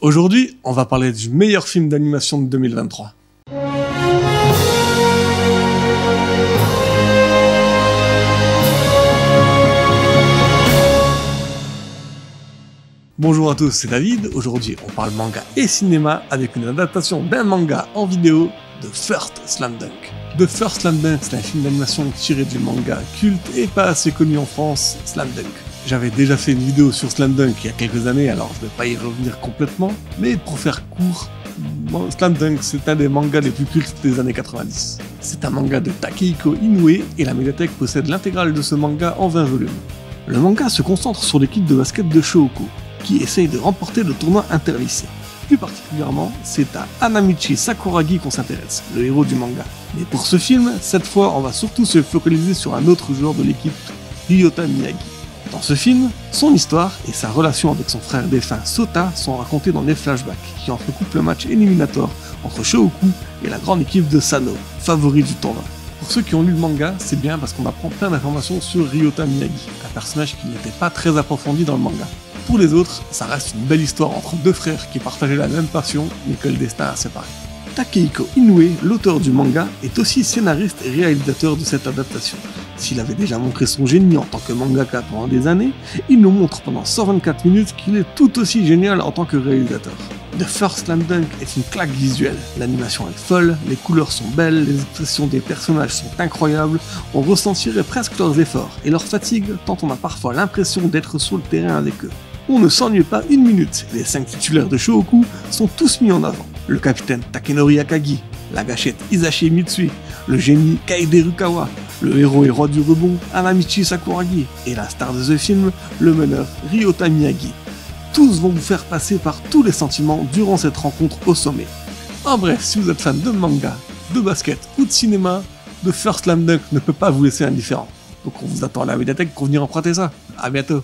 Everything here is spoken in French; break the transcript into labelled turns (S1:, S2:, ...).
S1: Aujourd'hui, on va parler du meilleur film d'animation de 2023. Bonjour à tous, c'est David. Aujourd'hui, on parle manga et cinéma avec une adaptation d'un manga en vidéo de First Slam Dunk. The First Slam Dunk, c'est un film d'animation tiré du manga culte et pas assez connu en France, Slam Dunk. J'avais déjà fait une vidéo sur Slam Dunk il y a quelques années, alors je vais pas y revenir complètement, mais pour faire court, Slam Dunk c'est un des mangas les plus cultes des années 90. C'est un manga de Takehiko Inoue et la médiathèque possède l'intégrale de ce manga en 20 volumes. Le manga se concentre sur l'équipe de basket de Shohoku, qui essaye de remporter le tournoi interlycée. Plus particulièrement, c'est à Hanamichi Sakuragi qu'on s'intéresse, le héros du manga. Mais pour ce film, cette fois, on va surtout se focaliser sur un autre joueur de l'équipe, Ryota Miyagi. Dans ce film, son histoire et sa relation avec son frère défunt Sota sont racontés dans des flashbacks qui entrecoupent le match éliminatoire entre Shohoku et la grande équipe de Sano, favori du tournoi. Pour ceux qui ont lu le manga, c'est bien parce qu'on apprend plein d'informations sur Ryota Miyagi, un personnage qui n'était pas très approfondi dans le manga. Pour les autres, ça reste une belle histoire entre deux frères qui partageaient la même passion, mais que le destin a séparés. Takehiko Inoue, l'auteur du manga, est aussi scénariste et réalisateur de cette adaptation. S'il avait déjà montré son génie en tant que mangaka pendant des années, il nous montre pendant 124 minutes qu'il est tout aussi génial en tant que réalisateur. The First Slam Dunk est une claque visuelle, l'animation est folle, les couleurs sont belles, les expressions des personnages sont incroyables, on ressentirait presque leurs efforts et leur fatigue tant on a parfois l'impression d'être sur le terrain avec eux. On ne s'ennuie pas une minute, les 5 titulaires de Shohoku sont tous mis en avant. Le capitaine Takenori Akagi, la gâchette Hisashi Mitsui, le génie Kaede Rukawa, le héros et roi du rebond Hanamichi Sakuragi, et la star de ce film, le meneur Ryota Miyagi. Tous vont vous faire passer par tous les sentiments durant cette rencontre au sommet. En bref, si vous êtes fan de manga, de basket ou de cinéma, The First Slam Dunk ne peut pas vous laisser indifférent. Donc on vous attend à la médiathèque pour venir emprunter ça. À bientôt.